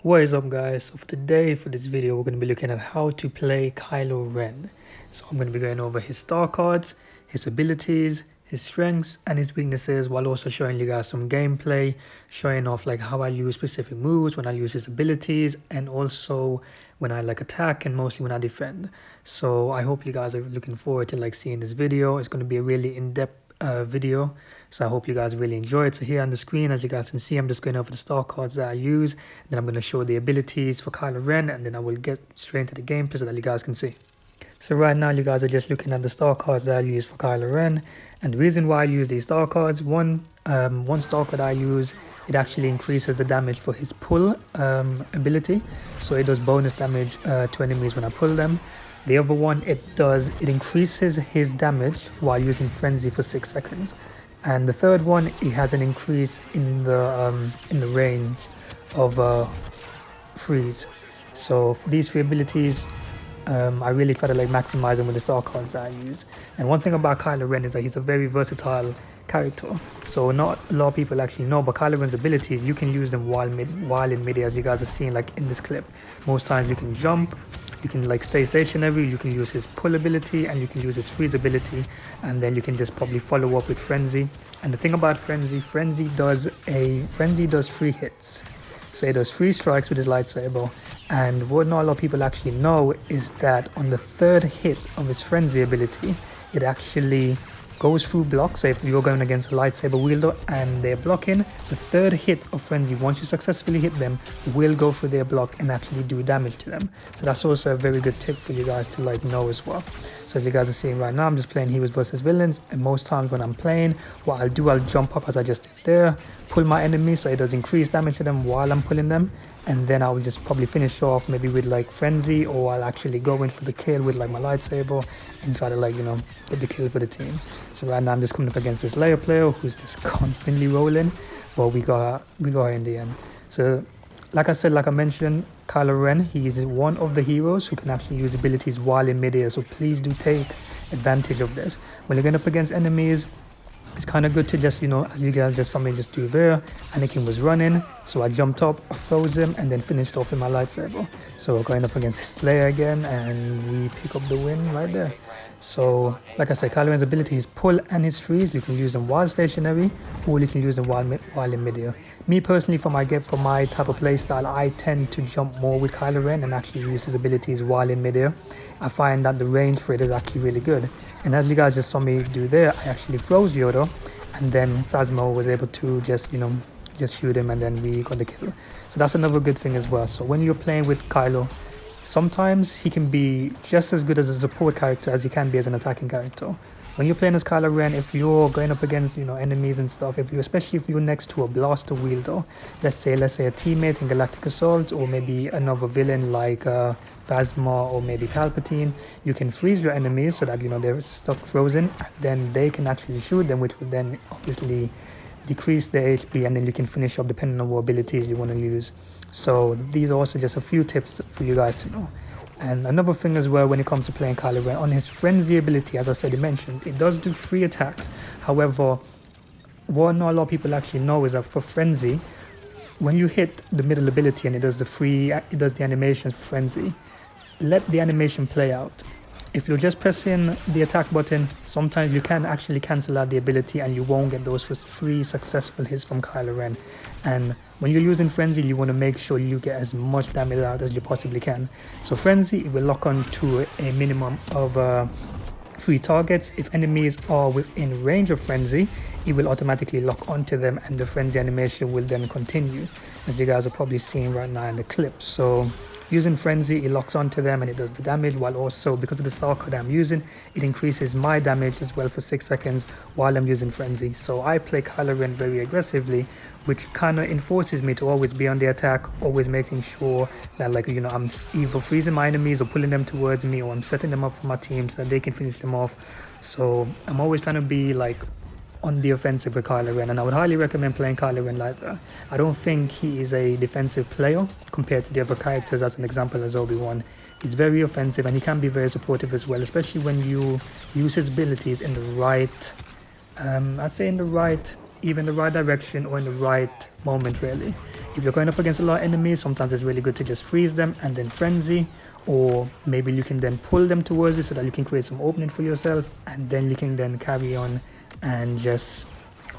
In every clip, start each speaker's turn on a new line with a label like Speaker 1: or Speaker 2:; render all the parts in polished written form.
Speaker 1: What is up, guys? So for today, for this video, we're going to be looking at how to play Kylo Ren. So I'm going to be going over his star cards, his abilities, his strengths and his weaknesses, while also showing you guys some gameplay, showing off like how I use specific moves, when I use his abilities, and also when I like attack and mostly when I defend. So I hope you guys are looking forward to like seeing this video. It's going to be a really in-depth video, so I hope you guys really enjoy it. So here on the screen, as you guys can see, I'm just going over the star cards that I use, then I'm going to show the abilities for Kylo Ren, and then I will get straight into the gameplay so that you guys can see. So right now you guys are just looking at the star cards that I use for Kylo Ren, and the reason why I use these star cards, one star card I use, it actually increases the damage for his pull ability, so it does bonus damage to enemies when I pull them. The other one, it increases his damage while using frenzy for 6 seconds. And the third one, it has an increase in the range of freeze. So for these three abilities, I really try to like maximize them with the star cards that I use. And one thing about Kylo Ren is that he's a very versatile character. So not a lot of people actually know, but Kylo Ren's abilities, you can use them while in mid, as you guys are seeing like in this clip. Most times you can jump, you can like stay stationary, you can use his pull ability, and you can use his freeze ability, and then you can just probably follow up with frenzy. And the thing about frenzy does 3 hits. So it does 3 strikes with his lightsaber, and what not a lot of people actually know is that on the 3rd hit of his frenzy ability, it actually goes through blocks. So if you're going against a lightsaber wielder and they're blocking, the 3rd hit of frenzy, once you successfully hit them, will go through their block and actually do damage to them. So that's also a very good tip for you guys to like know as well. So as you guys are seeing right now, I'm just playing heroes versus villains, and most times when I'm playing, what I'll do, I'll jump up as I just did there, pull my enemy so it does increase damage to them while I'm pulling them, and then I will just probably finish off maybe with like frenzy, or I'll actually go in for the kill with like my lightsaber and try to like, you know, get the kill for the team. So right now I'm just coming up against this Leia player who's just constantly rolling, but we got her in the end. So like I mentioned, Kylo Ren, he is one of the heroes who can actually use abilities while in midair, so please do take advantage of this. When you're going up against enemies, it's kind of good to just, you know, as you guys just saw me just do there, Anakin was running, so I jumped up, I froze him, and then finished off with my lightsaber. So we're going up against Slayer again, and we pick up the win right there. So like I said, Kylo Ren's ability is pull and his freeze. You can use them while stationary, or you can use them while in midair. Me personally, for my type of playstyle, I tend to jump more with Kylo Ren and actually use his abilities while in midair. I find that the range for it is actually really good. And as you guys just saw me do there, I actually froze Yoda, and then Phasma was able to just, you know, just shoot him, and then we got the kill. So that's another good thing as well. So when you're playing with Kylo, sometimes he can be just as good as a support character as he can be as an attacking character. When you're playing as Kylo Ren, if you're going up against, you know, enemies and stuff, especially if you're next to a blaster wielder, let's say a teammate in Galactic Assault, or maybe another villain like Phasma or maybe Palpatine, you can freeze your enemies so that, you know, they're stuck frozen, and then they can actually shoot them, which would then obviously decrease their HP, and then you can finish up depending on what abilities you want to use. So these are also just a few tips for you guys to know. And another thing as well, when it comes to playing Kylo Ren, on his frenzy ability, as I said, it mentioned, it does do 3 attacks. However, what not a lot of people actually know is that for frenzy, when you hit the middle ability and it does the animations for frenzy, let the animation play out. If you're just pressing the attack button, sometimes you can actually cancel out the ability and you won't get those 3 successful hits from Kylo Ren. And when you're using frenzy, you want to make sure you get as much damage out as you possibly can. So frenzy, it will lock on to a minimum of 3 targets. If enemies are within range of frenzy, it will automatically lock onto them, and the frenzy animation will then continue, as you guys are probably seeing right now in the clip. So using frenzy, it locks onto them and it does the damage, while also, because of the star card I'm using, it increases my damage as well for 6 seconds while I'm using frenzy. So I play Kylo Ren very aggressively, which kind of enforces me to always be on the attack, always making sure that, like, you know, I'm either freezing my enemies or pulling them towards me, or I'm setting them up for my team so that they can finish them off. So I'm always trying to be like on the offensive with Kylo Ren, and I would highly recommend playing Kylo Ren like that. I don't think he is a defensive player compared to the other characters. As an example, as Obi-Wan, he's very offensive, and he can be very supportive as well, especially when you use his abilities in the right, I'd say in the right, either in the right direction or in the right moment, really. If you're going up against a lot of enemies, sometimes it's really good to just freeze them and then frenzy, or maybe you can then pull them towards you so that you can create some opening for yourself, and then you can then carry on and just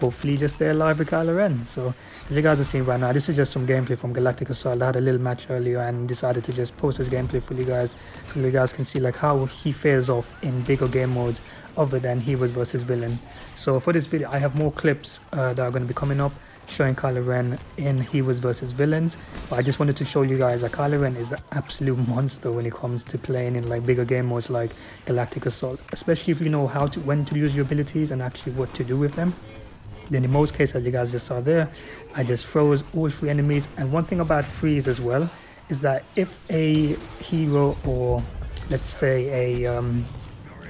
Speaker 1: hopefully just stay alive with Kylo Ren. So as you guys are seeing right now, this is just some gameplay from Galactic Assault. I had a little match earlier and decided to just post this gameplay for you guys so you guys can see like how he fares off in bigger game modes other than heroes versus villain. So for this video, I have more clips that are going to be coming up showing Kylo Ren in heroes versus villains, but I just wanted to show you guys that Kylo Ren is an absolute monster when it comes to playing in like bigger game modes like Galactic Assault, especially if you know when to use your abilities and actually what to do with them. Then in most cases, you guys just saw there, I just froze all 3 enemies. And one thing about freeze as well is that if a hero, or let's say a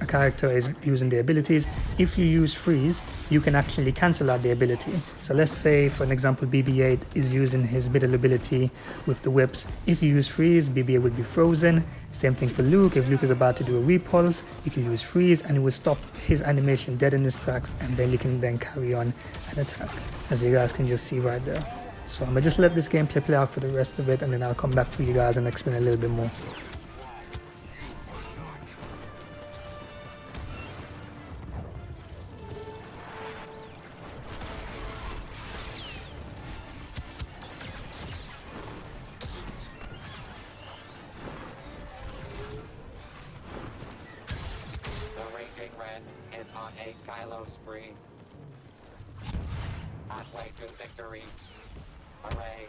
Speaker 1: character is using the abilities, if you use freeze, you can actually cancel out the ability. So let's say for an example, BB-8 is using his middle ability with the whips. If you use freeze, BB-8 will be frozen. Same thing for Luke. If Luke is about to do a repulse, you can use freeze and it will stop his animation dead in his tracks, and then you can then carry on and attack, as you guys can just see right there. So I'm gonna just let this gameplay play out for the rest of it, and then I'll come back for you guys and explain a little bit more.
Speaker 2: Ren is on a Kylo spree. Pathway to victory. Hooray.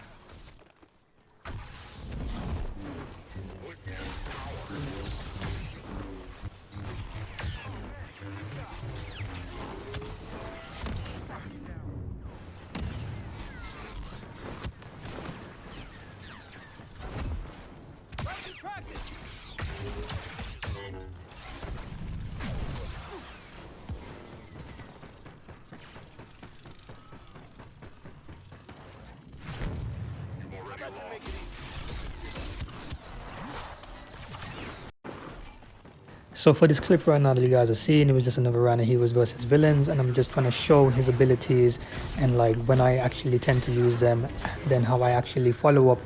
Speaker 1: So for this clip right now that you guys are seeing, it was just another round of heroes versus villains, and I'm just trying to show his abilities and like when I actually tend to use them, and then how I actually follow up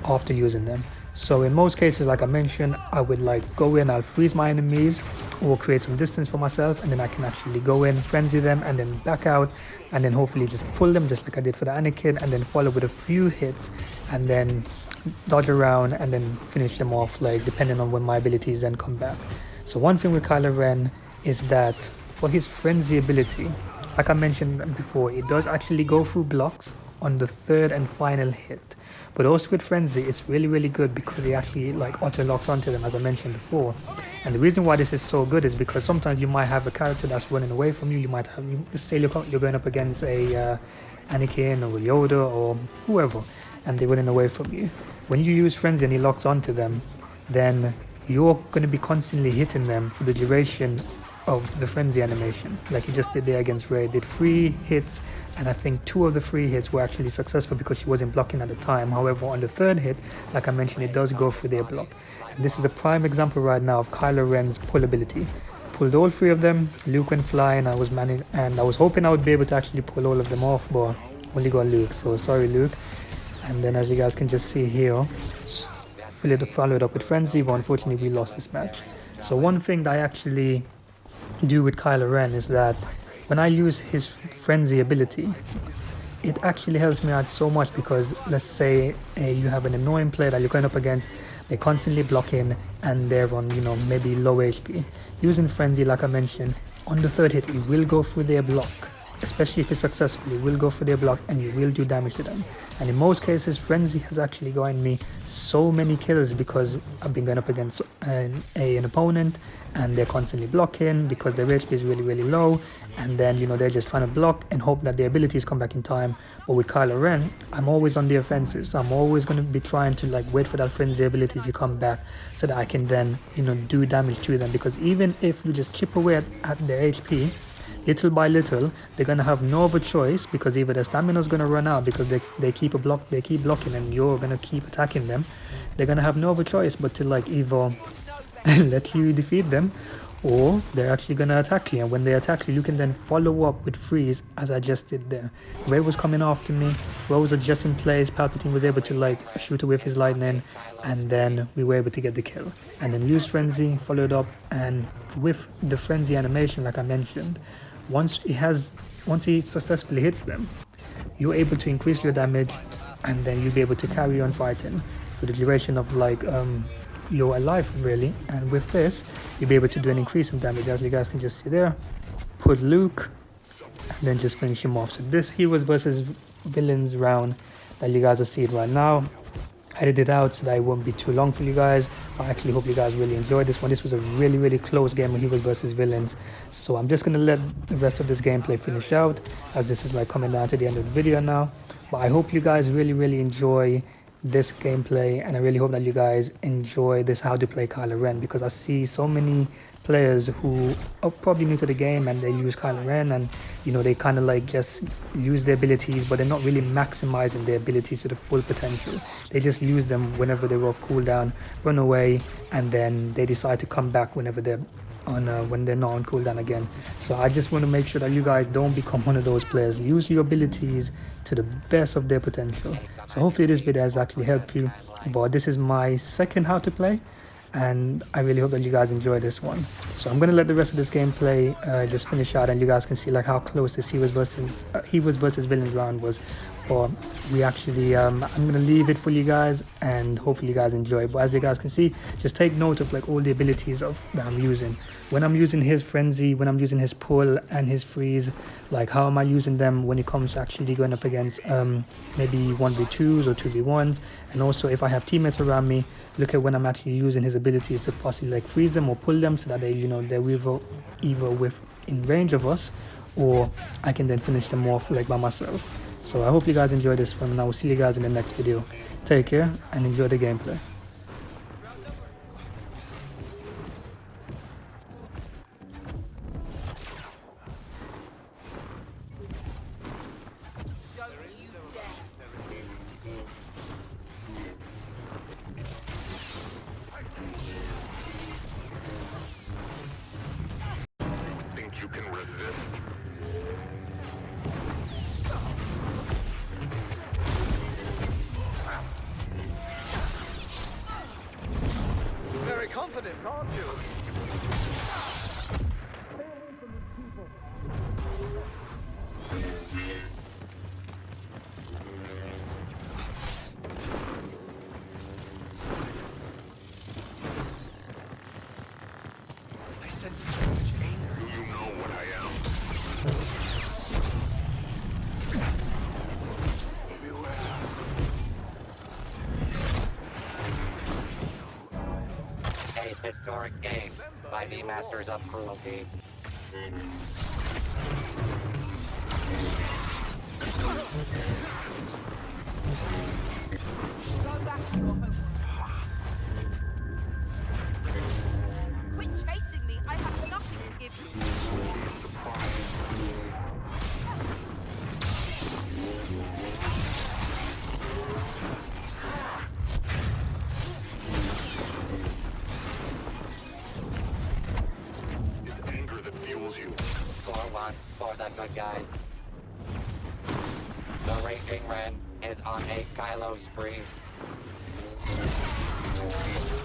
Speaker 1: after using them. So in most cases, like I mentioned, I would like go in, I'll freeze my enemies or create some distance for myself, and then I can actually go in, frenzy them, and then back out, and then hopefully just pull them just like I did for the Anakin, and then follow with a few hits, and then dodge around and then finish them off, like depending on when my abilities then come back. So one thing with Kylo Ren is that for his frenzy ability, like I mentioned before, it does actually go through blocks on the 3rd and final hit. But also with frenzy, it's really good because he actually like auto locks onto them, as I mentioned before. And the reason why this is so good is because sometimes you might have a character that's running away from you. You might have, say you're going up against a Anakin or Yoda or whoever, and they're running away from you. When you use frenzy and he locks onto them, then you're going to be constantly hitting them for the duration of the frenzy animation, like he just did there against Rey. Did 3 hits, and I think 2 of the 3 hits were actually successful because she wasn't blocking at the time. However, on the 3rd hit, like I mentioned, it does go through their block, and this is a prime example right now of Kylo Ren's pull ability. Pulled all 3 of them. Luke went flying. I was hoping I would be able to actually pull all of them off, but only got Luke, so sorry Luke. And then as you guys can just see here, followed up with frenzy, but unfortunately we lost this match. So one thing that I actually do with Kylo Ren is that when I use his frenzy ability, it actually helps me out so much, because let's say you have an annoying player that you're going up against, they're constantly blocking and they're on, you know, maybe low HP. Using frenzy, like I mentioned, on the 3rd hit, it will go through their block. Especially if it's successful, you will go for their block and you will do damage to them. And in most cases, frenzy has actually gotten me so many kills because I've been going up against an opponent and they're constantly blocking because their HP is really low, and then, you know, they're just trying to block and hope that their abilities come back in time. But with Kylo Ren, I'm always on the offensive, so I'm always going to be trying to like wait for that frenzy ability to come back so that I can then, you know, do damage to them. Because even if you just chip away at their HP, little by little, they're gonna have no other choice, because either their stamina is gonna run out because they keep blocking and you're gonna keep attacking them. They're gonna have no other choice but to like either let you defeat them, or they're actually going to attack you. And when they attack you, you can then follow up with freeze, as I just did there. Rey was coming after me, throws are just in place, Palpatine was able to like shoot with his lightning, and then we were able to get the kill. And then Loose Frenzy followed up, and with the Frenzy animation, like I mentioned, once he successfully hits them, you're able to increase your damage, and then you'll be able to carry on fighting for the duration of like you're alive really. And with this, you'll be able to do an increase in damage, as you guys can just see there. Put Luke, and then just finish him off. So this Heroes versus Villains round that you guys are seeing right now, I edited it out so that it won't be too long for you guys. I actually hope you guys really enjoyed this one. This was a really close game of Heroes versus Villains. So I'm just gonna let the rest of this gameplay finish out, as this is like coming down to the end of the video now. But I hope you guys really enjoy this gameplay, and I really hope that you guys enjoy this how to play Kylo Ren, because I see so many players who are probably new to the game and they use Kylo Ren, and you know, they kind of like just use their abilities, but they're not really maximizing their abilities to the full potential. They just use them whenever they're off cooldown, run away, and then they decide to come back whenever they're on when they're not on cooldown again. So I just want to make sure that you guys don't become one of those players. Use your abilities to the best of their potential. So hopefully this video has actually helped you. But this is my second how to play, and I really hope that you guys enjoy this one. So I'm gonna let the rest of this gameplay just finish out, and you guys can see like how close this Heroes versus Villains round was. But we actually I'm gonna leave it for you guys, and hopefully you guys enjoy. But as you guys can see, just take note of like all the abilities of that I'm using. When I'm using his frenzy, when I'm using his pull and his freeze, like how am I using them when it comes to actually going up against maybe 1v2s or 2v1s. And also if I have teammates around me, look at when I'm actually using his abilities to possibly like freeze them or pull them, so that they, you know, they're either within range of us, or I can then finish them off like by myself. So I hope you guys enjoy this one, and I will see you guys in the next video. Take care and enjoy the gameplay.
Speaker 3: Think you can resist?
Speaker 4: Very confident, aren't you? I sense so much anger.
Speaker 3: Do you know what I am?
Speaker 2: A historic game by the Masters of Cruelty.
Speaker 5: Go back to your home. Quit chasing me. I have nothing to give you.
Speaker 3: Be surprised. It's anger that fuels you.
Speaker 2: Score one for the good guys. The Raging Ren is on a Kylo spree.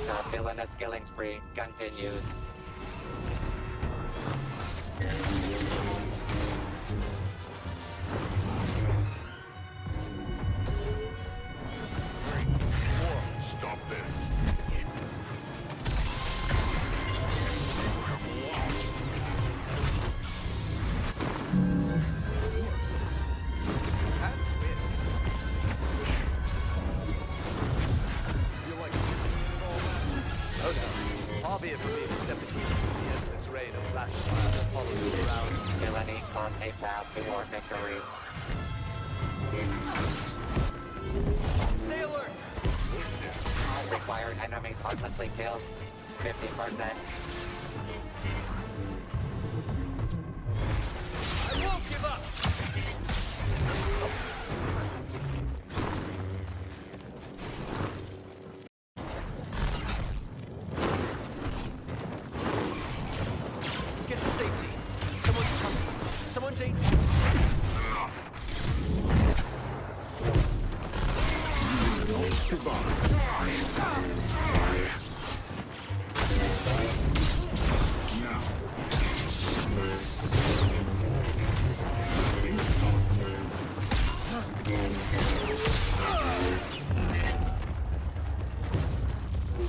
Speaker 2: The villainous killing spree continues.
Speaker 3: Stop this.
Speaker 4: No doubt. Albeit for me to step between you and the endless rain of plastic fire that follows you around.
Speaker 2: Villainy carves a path to your victory.
Speaker 4: Stay alert!
Speaker 2: Required enemies heartlessly killed. 50%.
Speaker 4: I won't give up!
Speaker 5: me.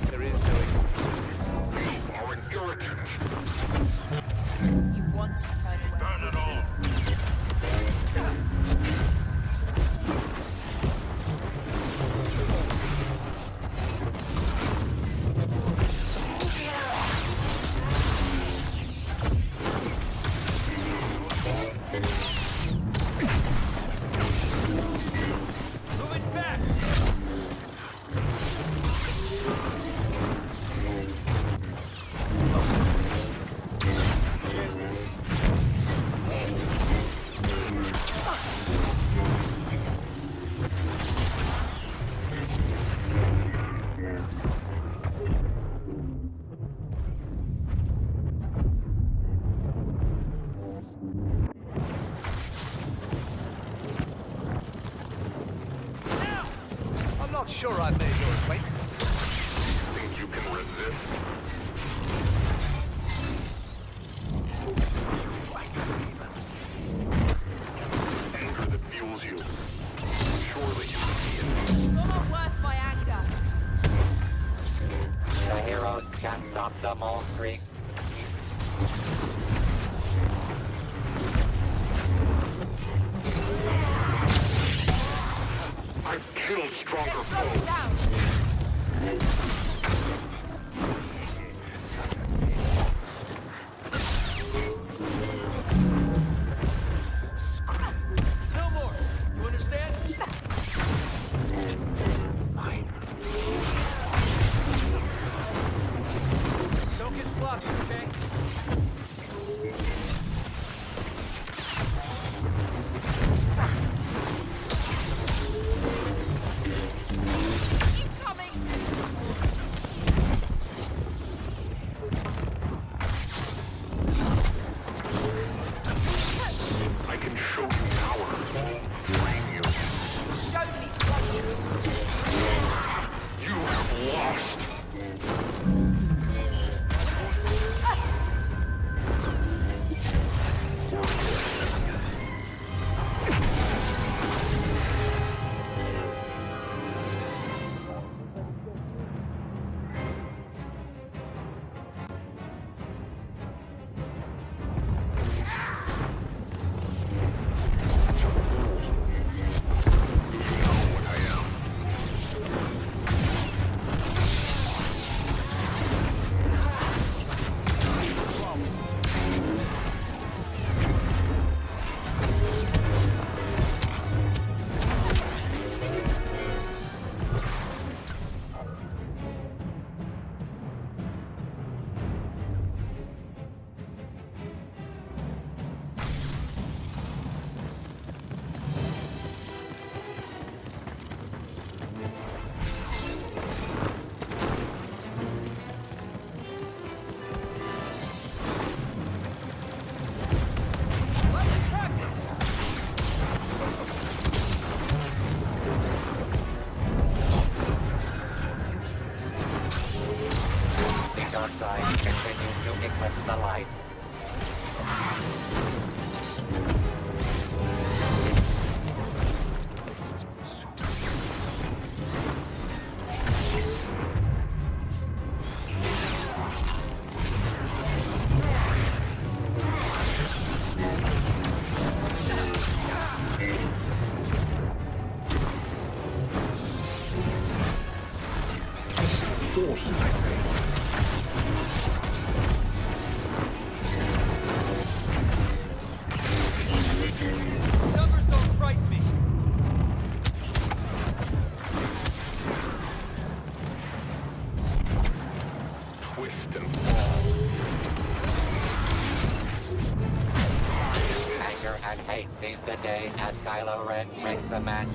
Speaker 4: There is no excuse.
Speaker 3: You are an irritant.
Speaker 5: You want to turn away.
Speaker 3: Not at all.
Speaker 4: Moving fast! I'm not sure I've made your acquaintance.
Speaker 3: Think you can resist? Anger that fuels you. Surely you see it.
Speaker 5: You're not worth my anger.
Speaker 2: The heroes can't stop the mole streak.
Speaker 3: I've killed stronger
Speaker 5: Let's slow it
Speaker 3: foes.
Speaker 5: down.
Speaker 4: No more! You understand? Don't get sloppy, okay?
Speaker 5: Keep coming.
Speaker 3: I can show you power. Train you.
Speaker 5: Show me what
Speaker 3: You have lost. Such a fool. You know what I am.
Speaker 4: Let's practice!
Speaker 2: The dark side continues to eclipse the light.
Speaker 4: Numbers don't frighten me.
Speaker 3: Twist and fall.
Speaker 2: Anger and hate seize the day as Kylo Ren breaks the match.